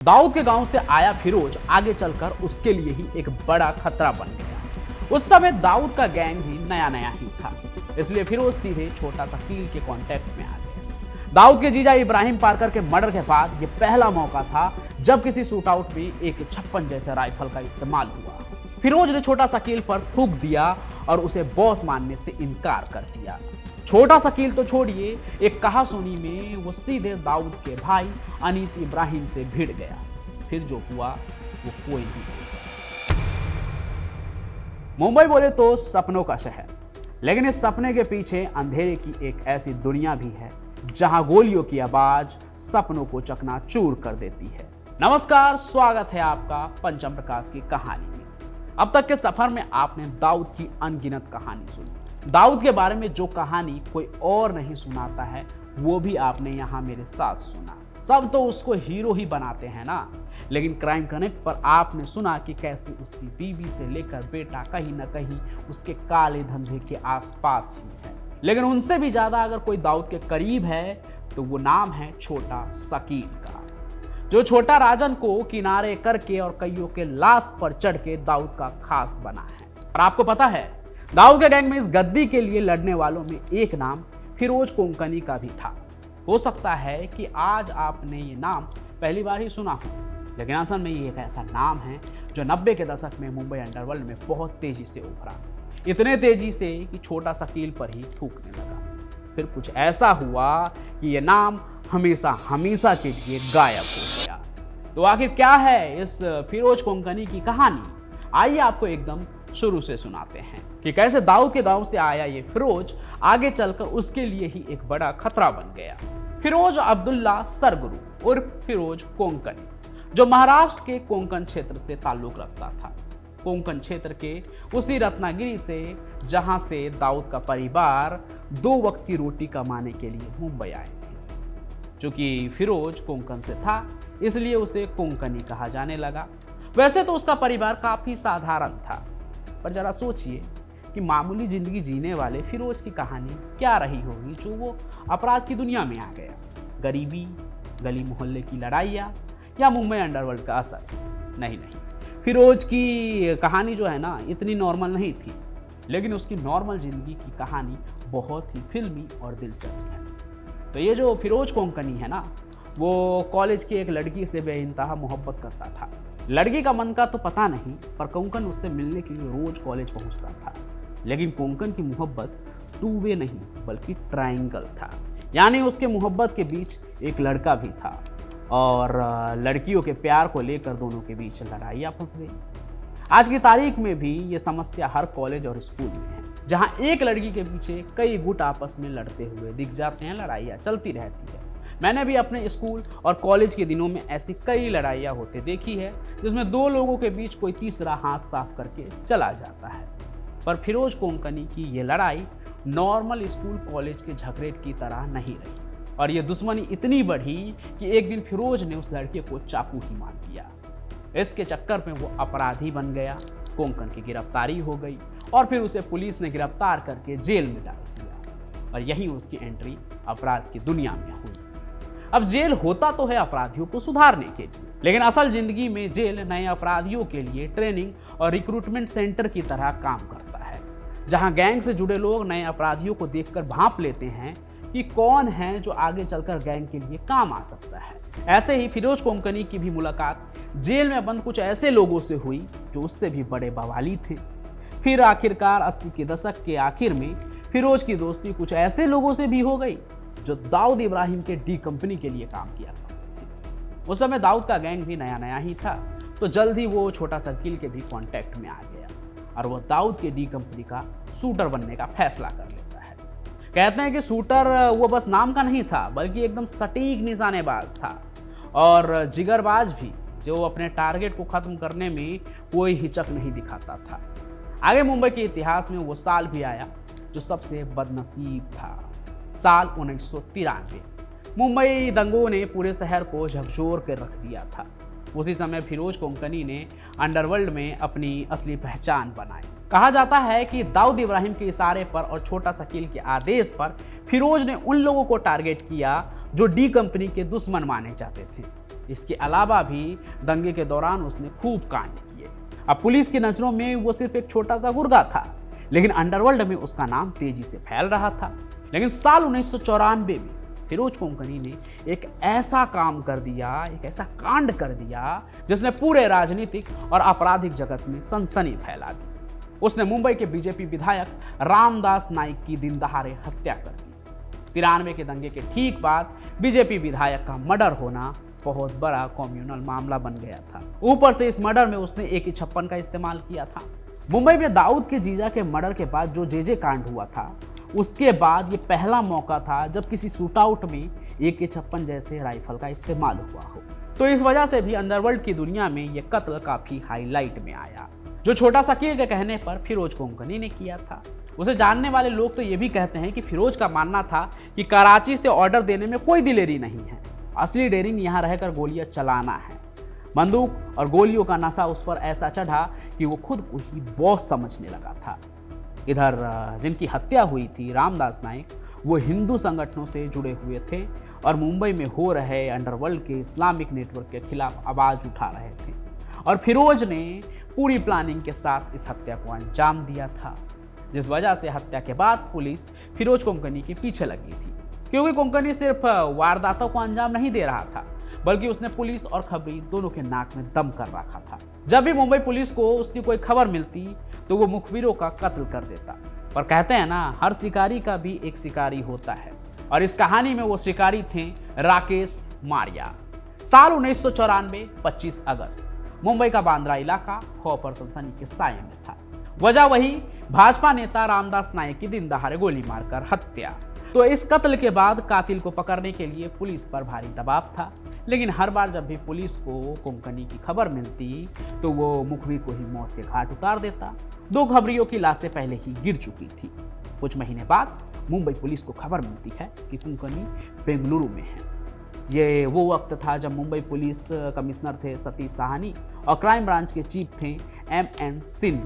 दाऊद के गांव से आया फिरोज आगे चलकर उसके लिए ही एक बड़ा खतरा बन गया। उस समय दाऊद का गैंग भी नया नया ही था, इसलिए फिरोज सीधे छोटा वकील के कांटेक्ट में आ गया। दाऊद के जीजा इब्राहिम पारकर के मर्डर के बाद यह पहला मौका था जब किसी शूटआउट में एक 56 जैसे राइफल का इस्तेमाल हुआ। फिरोज ने छोटा शकील पर थूक दिया और उसे बॉस मानने से इनकार कर दिया। छोटा शकील तो छोड़िए, एक कहासुनी में वो सीधे दाऊद के भाई अनीस इब्राहिम से भिड़ गया। फिर जो हुआ वो कोई नहीं भूलता। मुंबई बोले तो सपनों का शहर, लेकिन इस सपने के पीछे अंधेरे की एक ऐसी दुनिया भी है जहां गोलियों की आवाज सपनों को चकनाचूर कर देती है। नमस्कार, स्वागत है आपका पंचम प्रकाश की कहानी में। अब तक के सफर में आपने दाऊद की अनगिनत कहानी सुनी। दाऊद के बारे में जो कहानी कोई और नहीं सुनाता है वो भी आपने यहाँ मेरे साथ सुना। सब तो उसको हीरो ही बनाते हैं ना, लेकिन क्राइम कनेक्ट पर आपने सुना कि कैसे उसकी बीवी से लेकर बेटा कहीं ना कहीं उसके काले धंधे के आसपास ही है। लेकिन उनसे भी ज्यादा अगर कोई दाऊद के करीब है तो वो नाम है छोटा शकील का, जो छोटा राजन को किनारे करके और कईयों के लाश पर चढ़ के दाऊद का खास बना है। और आपको पता है, दाऊद के गैंग में इस गद्दी के लिए लड़ने वालों में एक नाम फिरोज कोंकणी का भी था। हो सकता है कि आज आपने ये नाम पहली बार ही सुना हो, लेकिन असल में ये एक ऐसा नाम है जो 90 के दशक में मुंबई अंडरवर्ल्ड में बहुत तेजी से उभरा। इतने तेजी से कि छोटा शकील पर ही थूकने लगा। फिर कुछ ऐसा हुआ कि ये नाम हमेशा हमेशा के लिए गायब हो गया। तो आखिर क्या है इस फिरोज कोंकणी की कहानी? आइए आपको एकदम शुरू से सुनाते हैं कि कैसे दाऊद के गांव से आया ये फिरोज आगे चलकर उसके लिए ही एक बड़ा खतरा बन गया। फिरोज अब्दुल्ला सरगुरु उर्फ फिरोज कोंकणी, जो महाराष्ट्र के कोंकण क्षेत्र से ताल्लुक रखता था। कोंकण क्षेत्र के उसी रत्नागिरी से जहां से दाऊद का परिवार 2 वक्त की रोटी कमाने के लिए मुंबई आए थे। चूंकि फिरोज कोंकण से था इसलिए उसे कोंकणी कहा जाने लगा। वैसे तो उसका परिवार काफी साधारण था, पर जरा सोचिए कि मामूली जिंदगी जीने वाले फिरोज की कहानी क्या रही होगी जो वो अपराध की दुनिया में आ गया। गरीबी, गली मोहल्ले की लड़ाइयाँ या मुंबई अंडरवर्ल्ड का असर? नहीं, फिरोज की कहानी जो है ना इतनी नॉर्मल नहीं थी, लेकिन उसकी नॉर्मल जिंदगी की कहानी बहुत ही फिल्मी और दिलचस्प है। तो ये जो फिरोज कोंकणी है ना, वो कॉलेज की एक लड़की से बेइंतहा मोहब्बत करता था। लड़की का मन का तो पता नहीं, पर कोंकण उससे मिलने के लिए रोज कॉलेज पहुंचता था। लेकिन कोंकण की मोहब्बत 2 वे नहीं बल्कि ट्रायंगल था, यानी उसके मोहब्बत के बीच एक लड़का भी था और लड़कियों के प्यार को लेकर दोनों के बीच लड़ाइयाँ फंस गई। आज की तारीख में भी ये समस्या हर कॉलेज और स्कूल में है, जहाँ एक लड़की के पीछे कई गुट आपस में लड़ते हुए दिख जाते हैं। लड़ाइयाँ चलती रहती है। मैंने भी अपने स्कूल और कॉलेज के दिनों में ऐसी कई लड़ाइयाँ होते देखी है, जिसमें 2 लोगों के बीच कोई तीसरा हाथ साफ करके चला जाता है। पर फिरोज कोंकणी की ये लड़ाई नॉर्मल स्कूल कॉलेज के झगड़े की तरह नहीं रही, और ये दुश्मनी इतनी बढ़ी कि एक दिन फिरोज ने उस लड़के को चाकू ही मार दिया। इसके चक्कर में वो अपराधी बन गया। कोंकण की गिरफ्तारी हो गई और फिर उसे पुलिस ने गिरफ्तार करके जेल में डाल दिया, और यहीं उसकी एंट्री अपराध की दुनिया में हुई। अब जेल होता तो है अपराधियों को सुधारने के लिए, लेकिन असल जिंदगी में जेल नए अपराधियों के लिए ट्रेनिंग और रिक्रूटमेंट सेंटर की तरह काम करता है, जहां गैंग से जुड़े लोग नए अपराधियों को देखकर भांप लेते हैं कि कौन है जो आगे चलकर गैंग के लिए काम आ सकता है। ऐसे ही फिरोज कोंकणी की भी मुलाकात जेल में बंद कुछ ऐसे लोगों से हुई जो उससे भी बड़े बवाली थे। फिर आखिरकार 80 के दशक के आखिर में फिरोज की दोस्ती कुछ ऐसे लोगों से भी हो गई जो दाऊद इब्राहिम के डी कंपनी के लिए काम किया करते थे। उस समय दाऊद का गैंग भी नया नया ही था, तो जल्द ही वो छोटा शकील के भी कांटेक्ट में आ गया और वो दाऊद के डी कंपनी का शूटर बनने का फैसला कर लेता है। कहते हैं कि शूटर वो बस नाम का नहीं था, बल्कि एकदम सटीक निशानेबाज था और जिगरबाज भी, जो अपने टारगेट को खत्म करने में कोई हिचक नहीं दिखाता था। आगे मुंबई के इतिहास में वो साल भी आया जो सबसे बदनसीब था, साल 1993। मुंबई दंगों ने पूरे शहर को झकझोर कर रख दिया था। उसी समय फिरोज कोंकणी ने अंडरवर्ल्ड में अपनी असली पहचान बनाई। कहा जाता है कि दाऊद इब्राहिम के इशारे पर और छोटा शकील के आदेश पर फिरोज ने उन लोगों को टारगेट किया जो डी कंपनी के दुश्मन माने जाते थे। इसके अलावा भी दंगे के दौरान उसने खूब कांड किए। अब पुलिस की नजरों में वो सिर्फ एक छोटा सा गुर्गा था, लेकिन अंडरवर्ल्ड में उसका नाम तेजी से फैल रहा था। लेकिन साल 1994 में फिरोज कोंकणी ने एक ऐसा काम कर दिया, एक ऐसा कांड कर दिया जिसने पूरे राजनीतिक और आपराधिक जगत में सनसनी फैला दी। उसने मुंबई के बीजेपी विधायक रामदास नाइक की दिन दहाड़े हत्या कर दी। 93 के दंगे के ठीक बाद बीजेपी विधायक का मर्डर होना बहुत बड़ा कम्युनल मामला बन गया था। ऊपर से इस मर्डर में उसने AK-56 का इस्तेमाल किया था। मुंबई में दाऊद के जीजा के मर्डर के बाद जो जे कांड हुआ था, उसके बाद ये पहला मौका था जब किसी शूटआउट में AK-56 जैसे राइफल का इस्तेमाल हुआ हो। तो इस वजह से भी अंडरवर्ल्ड की दुनिया में ये कत्ल काफी हाईलाइट में आया, जो छोटा शकील के कहने पर फिरोज कोंकणी ने किया था। उसे जानने वाले लोग तो ये भी कहते हैं कि फिरोज का मानना था कि कराची से ऑर्डर देने में कोई दिलेरी नहीं है, असली डेयरिंग यहाँ रहकर गोलियां चलाना है। बंदूक और गोलियों का नशा उस पर ऐसा चढ़ा कि वो खुद को ही बॉस समझने लगा था। इधर जिनकी हत्या हुई थी रामदास नाइक, वो हिंदू संगठनों से जुड़े हुए थे और मुंबई में हो रहे अंडरवर्ल्ड के इस्लामिक नेटवर्क के खिलाफ आवाज उठा रहे थे। और फिरोज ने पूरी प्लानिंग के साथ इस हत्या को अंजाम दिया था, जिस वजह से हत्या के बाद पुलिस फिरोज कोंकणी के पीछे लगी थी, क्योंकि कोंकणी सिर्फ वारदातों को अंजाम नहीं दे रहा था, बल्कि उसने पुलिस और खबरी दोनों के नाक में दम कर रखा था। जब भी मुंबई पुलिस को उसकी कोई खबर मिलती तो वो मुखबिरों का कत्ल कर देता। पर कहते हैं ना, हर शिकारी का भी एक शिकारी होता है, और इस कहानी में वो शिकारी थे राकेश मारिया। साल 1994 25 अगस्त मुंबई का बांद्रा इलाका खौफ और सनसनी के साए में था। वजह वही भाजपा नेता रामदास नाइक की दिन दहाड़े गोली मारकर हत्या। तो इस कत्ल के बाद कातिल को पकड़ने के लिए पुलिस पर भारी दबाव था, लेकिन हर बार जब भी पुलिस को कोंकणी की खबर मिलती तो वो मुखबिर को ही मौत के घाट उतार देता। 2 खबरियों की लाशें पहले ही गिर चुकी थी। कुछ महीने बाद मुंबई पुलिस को खबर मिलती है कि कोंकणी बेंगलुरु में है। ये वो वक्त था जब मुंबई पुलिस कमिश्नर थे सतीश साहनी और क्राइम ब्रांच के चीफ थे MN सिंह।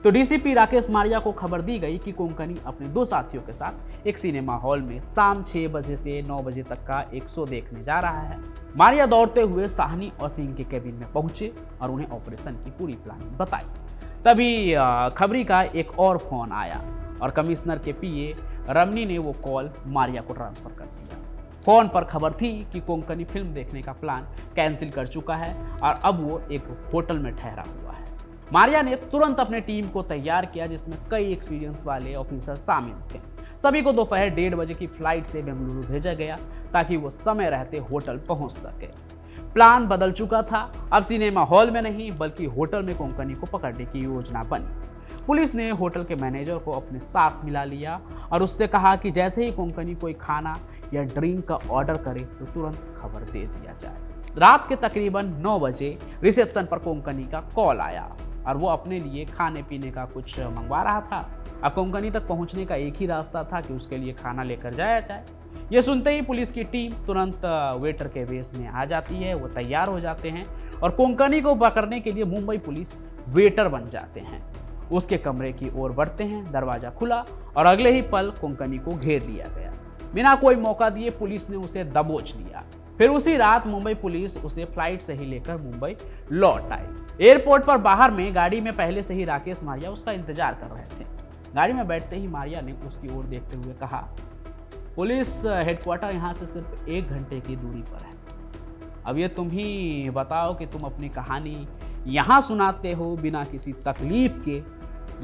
तो DCP राकेश मारिया को खबर दी गई कि कोंकणी अपने 2 साथियों के साथ एक सिनेमा हॉल में शाम 6 बजे से 9 बजे तक का एक शो देखने जा रहा है। मारिया दौड़ते हुए साहनी और सिंह के केबिन में पहुंचे और उन्हें ऑपरेशन की पूरी प्लानिंग बताई। तभी खबरी का एक और फोन आया और कमिश्नर के PA रमनी ने वो कॉल मारिया को ट्रांसफर कर दिया। फोन पर खबर थी कि कोंकणी फिल्म देखने का प्लान कैंसिल कर चुका है और अब वो एक होटल में ठहरा हुआ है। मारिया ने तुरंत अपने टीम को तैयार किया, जिसमें कई एक्सपीरियंस वाले ऑफिसर शामिल थे। सभी को दोपहर 1:30 बजे की फ्लाइट से बेंगलुरु भेजा गया ताकि वो समय रहते होटल पहुंच सके। प्लान बदल चुका था, अब सिनेमा हॉल में नहीं बल्कि होटल में कोंकणी को पकड़ने की योजना बनी। पुलिस ने होटल के मैनेजर को अपने साथ मिला लिया और उससे कहा कि जैसे ही कोंकणी कोई खाना या ड्रिंक का ऑर्डर करे तो तुरंत खबर दे दिया जाए। रात के तकरीबन 9 बजे रिसेप्शन पर कोंकणी का कॉल आया और वो अपने लिए खाने पीने का कुछ मंगवा रहा था। अब कोंकणी तक पहुंचने का एक ही रास्ता था कि उसके लिए खाना लेकर जाया जाए। ये सुनते ही पुलिस की टीम तुरंत वेटर के वेश में आ जाती है। वो तैयार हो जाते हैं और कोंकणी को पकड़ने के लिए मुंबई पुलिस वेटर बन जाते हैं। उसके कमरे की ओर बढ़ते हैं, दरवाजा खुला और अगले ही पल कोंकणी को घेर लिया गया। बिना कोई मौका दिए पुलिस ने उसे दबोच लिया। फिर उसी रात मुंबई पुलिस उसे फ्लाइट से ही लेकर मुंबई लौट आई। एयरपोर्ट पर बाहर में गाड़ी में पहले से ही राकेश मारिया उसका इंतजार कर रहे थे। गाड़ी में बैठते ही मारिया ने उसकी ओर देखते हुए कहा, पुलिस हेडक्वार्टर यहाँ से सिर्फ 1 घंटे की दूरी पर है। अब ये तुम ही बताओ कि तुम अपनी कहानी यहाँ सुनाते हो बिना किसी तकलीफ के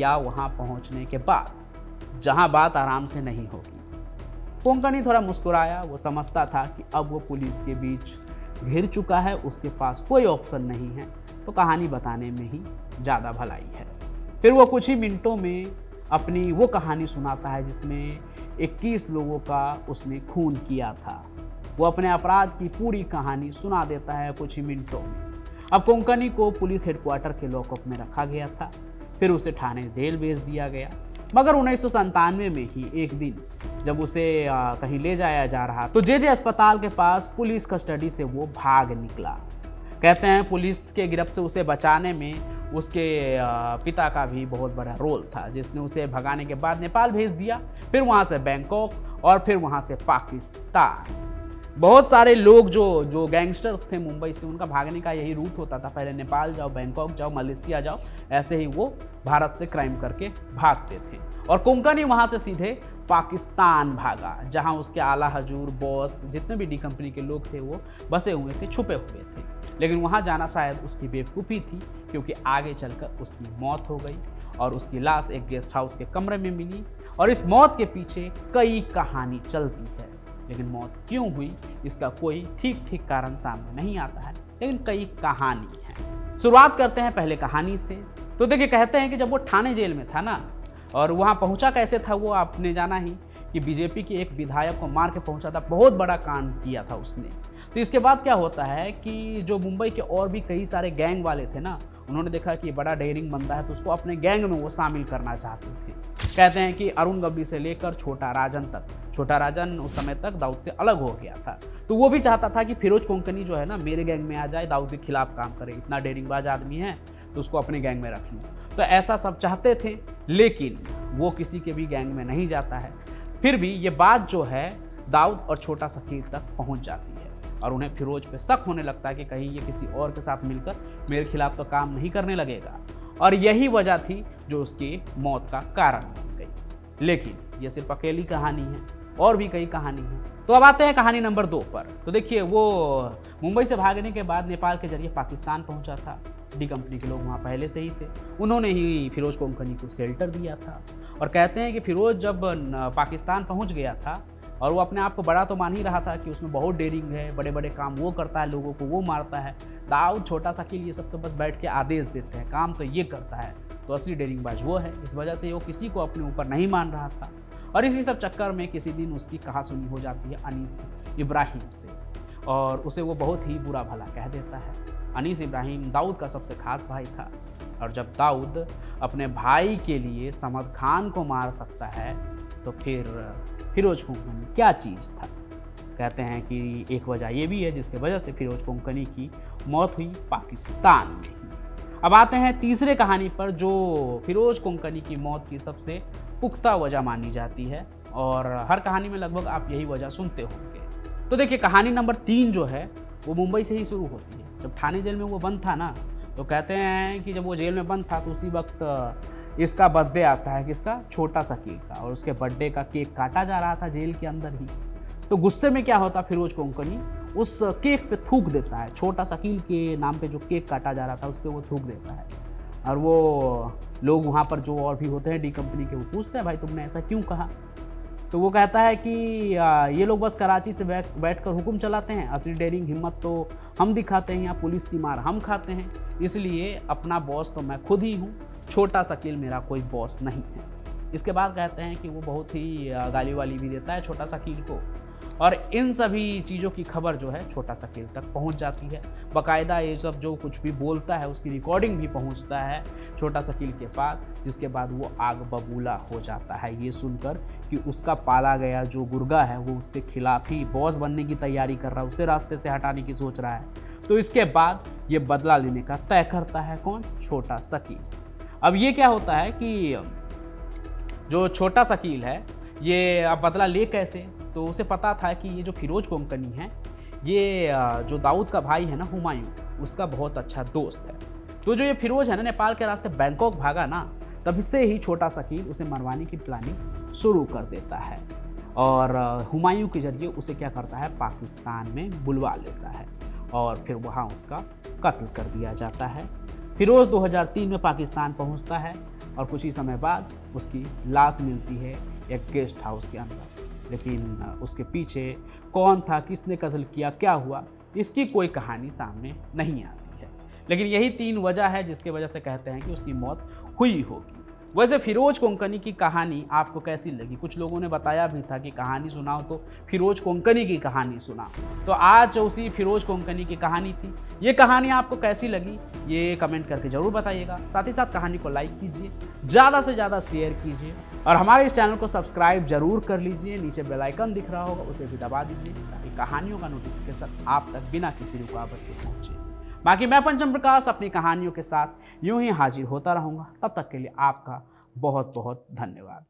या वहाँ पहुँचने के बाद, जहाँ बात आराम से नहीं होगी। कोंकणी थोड़ा मुस्कुराया। वो समझता था कि अब वो पुलिस के बीच घिर चुका है, उसके पास कोई ऑप्शन नहीं है, तो कहानी बताने में ही ज़्यादा भलाई है। फिर वो कुछ ही मिनटों में अपनी वो कहानी सुनाता है जिसमें 21 लोगों का उसने खून किया था। वो अपने अपराध की पूरी कहानी सुना देता है कुछ ही मिनटों में। अब कोंकणी को पुलिस हेडक्वार्टर के लॉकअप में रखा गया था, फिर उसे थाने जेल भेज दिया गया। मगर 1997 में ही एक दिन जब उसे कहीं ले जाया जा रहा तो जे अस्पताल के पास पुलिस कस्टडी से वो भाग निकला। कहते हैं पुलिस के गिरफ्त से उसे बचाने में उसके पिता का भी बहुत बड़ा रोल था, जिसने उसे भगाने के बाद नेपाल भेज दिया, फिर वहाँ से बैंकॉक और फिर वहाँ से पाकिस्तान। बहुत सारे लोग जो गैंगस्टर्स थे मुंबई से, उनका भागने का यही रूट होता था, पहले नेपाल जाओ, बैंकॉक जाओ, मलेशिया जाओ, ऐसे ही वो भारत से क्राइम करके भागते थे। और कोंकणी वहाँ से सीधे पाकिस्तान भागा, जहाँ उसके आला हजूर, बॉस, जितने भी डी कंपनी के लोग थे वो बसे हुए थे, छुपे हुए थे। लेकिन वहाँ जाना शायद उसकी बेवकूफ़ी थी, क्योंकि आगे चलकर उसकी मौत हो गई और उसकी लाश एक गेस्ट हाउस के कमरे में मिली। और इस मौत के पीछे कई कहानी चलती है, लेकिन मौत क्यों हुई इसका कोई ठीक कारण सामने नहीं आता है, लेकिन कई कहानी है। शुरुआत करते हैं पहले कहानी से। तो देखिए, कहते हैं कि जब वो ठाणे जेल में था ना, और वहाँ पहुँचा कैसे था वो आपने जाना ही कि बीजेपी के एक विधायक को मार के पहुँचा था, बहुत बड़ा कांड किया था उसने। तो इसके बाद क्या होता है कि जो मुंबई के और भी कई सारे गैंग वाले थे ना, उन्होंने देखा कि बड़ा डेयरिंग बंदा है, तो उसको अपने गैंग में वो शामिल करना चाहते थे। कहते हैं कि अरुण गवली से लेकर छोटा राजन तक, छोटा राजन उस समय तक दाऊद से अलग हो गया था, तो वो भी चाहता था कि फिरोज कोंकणी जो है ना मेरे गैंग में आ जाए, दाऊद के खिलाफ काम करे, इतना डेयरिंगबाज आदमी है तो उसको अपने गैंग में रख लूँ। तो ऐसा सब चाहते थे, लेकिन वो किसी के भी गैंग में नहीं जाता है। फिर भी ये बात जो है दाऊद और छोटा शकील तक पहुंच जाती है और उन्हें फिरोज पे शक होने लगता है कि कहीं ये किसी और के साथ मिलकर मेरे खिलाफ तो काम नहीं करने लगेगा, और यही वजह थी जो उसकी मौत का कारण बन गई। लेकिन ये सिर्फ अकेली कहानी है, और भी कई कहानी है। तो अब आते हैं कहानी नंबर 2 पर। तो देखिए, वो मुंबई से भागने के बाद नेपाल के जरिए पाकिस्तान पहुंचा था। डी कंपनी के लोग वहाँ पहले से ही थे, उन्होंने ही फिरोज कोंकणी को शेल्टर दिया था। और कहते हैं कि फिरोज जब पाकिस्तान पहुँच गया था, और वो अपने आप को बड़ा तो मान ही रहा था कि उसमें बहुत डेयरिंग है, बड़े बड़े काम वो करता है, लोगों को वो मारता है, दाऊद, छोटा शकील, ये सब तो बस बैठ के आदेश देते हैं, काम तो ये करता है, तो असली डेयरिंगबाज वो है। इस वजह से वो किसी को अपने ऊपर नहीं मान रहा था। और इसी सब चक्कर में किसी दिन उसकी कहासुनी हो जाती है अनीस इब्राहिम से, और उसे वो बहुत ही बुरा भला कह देता है। अनीस इब्राहिम दाऊद का सबसे खास भाई था, और जब दाऊद अपने भाई के लिए समद खान को मार सकता है, तो फिर फिरोज कोंकणी क्या चीज़ था। कहते हैं कि एक वजह ये भी है जिसके वजह से फिरोज कोंकणी की मौत हुई पाकिस्तान में ही। अब आते हैं तीसरे कहानी पर, जो फिरोज कोंकणी की मौत की सबसे पुख्ता वजह मानी जाती है, और हर कहानी में लगभग आप यही वजह सुनते होंगे। तो देखिए, कहानी नंबर 3 जो है वो मुंबई से ही शुरू होती है। जब ठाणे जेल में वो बंद था ना, तो कहते हैं कि जब वो जेल में बंद था तो उसी वक्त इसका बर्थडे आता है, किसका, छोटा शकील का, और उसके बर्थडे का केक काटा जा रहा था जेल के अंदर ही। तो गुस्से में क्या होता, फिरोज कोंकणी उस केक पे थूक देता है, छोटा शकील के नाम पे जो केक काटा जा रहा था उस पर वो थूक देता है। और वो लोग वहाँ पर जो और भी होते हैं डी कंपनी के, वो पूछते हैं भाई तुमने ऐसा क्यों कहा। तो वो कहता है कि ये लोग बस कराची से बैठकर हुक्म चलाते हैं, असली डेयरिंग हिम्मत तो हम दिखाते हैं, यहाँ पुलिस की मार हम खाते हैं, इसलिए अपना बॉस तो मैं खुद ही हूँ, छोटा शकील मेरा कोई बॉस नहीं है। इसके बाद कहते हैं कि वो बहुत ही गाली वाली भी देता है छोटा शकील को, और इन सभी चीज़ों की खबर जो है छोटा शकील तक पहुंच जाती है। बाकायदा ये सब जो कुछ भी बोलता है उसकी रिकॉर्डिंग भी पहुंचता है छोटा शकील के पास, जिसके बाद वो आग बबूला हो जाता है ये सुनकर कि उसका पाला गया जो गुर्गा है वो उसके खिलाफ ही बॉस बनने की तैयारी कर रहा है, उसे रास्ते से हटाने की सोच रहा है। तो इसके बाद ये बदला लेने का तय करता है कौन, छोटा शकील। अब ये क्या होता है कि जो छोटा शकील है ये अब बदला ले कैसे, तो उसे पता था कि ये जो फिरोज कोंकणी है ये जो दाऊद का भाई है ना हुमायूं, उसका बहुत अच्छा दोस्त है। तो जो ये फिरोज है ना नेपाल के रास्ते बैंकॉक भागा ना, तब से ही छोटा शकील उसे मरवाने की प्लानिंग शुरू कर देता है, और हुमायूं के जरिए उसे क्या करता है, पाकिस्तान में बुलवा लेता है, और फिर वहाँ उसका कत्ल कर दिया जाता है। फिरोज 2003 में पाकिस्तान पहुँचता है, और कुछ ही समय बाद उसकी लाश मिलती है एक गेस्ट हाउस के अंदर। लेकिन उसके पीछे कौन था, किसने कत्ल किया, क्या हुआ, इसकी कोई कहानी सामने नहीं आती है। लेकिन यही 3 वजह है जिसके वजह से कहते हैं कि उसकी मौत हुई होगी। वैसे फिरोज कोंकणी की कहानी आपको कैसी लगी? कुछ लोगों ने बताया भी था कि कहानी सुनाओ तो फिरोज कोंकणी की कहानी सुनाओ। तो आज उसी फिरोज कोंकणी की कहानी थी। ये कहानी आपको कैसी लगी ये कमेंट करके ज़रूर बताइएगा। साथ ही साथ कहानी को लाइक कीजिए, ज़्यादा से ज़्यादा शेयर कीजिए, और हमारे इस चैनल को सब्सक्राइब जरूर कर लीजिए। नीचे बेल आइकन दिख रहा होगा उसे भी दबा दीजिए ताकि कहानियों का नोटिफिकेशन आप तक बिना किसी रुकावट के पहुँचे। बाकी मैं पंचम प्रकाश अपनी कहानियों के साथ यूं ही हाजिर होता रहूँगा। तब तक के लिए आपका बहुत बहुत धन्यवाद।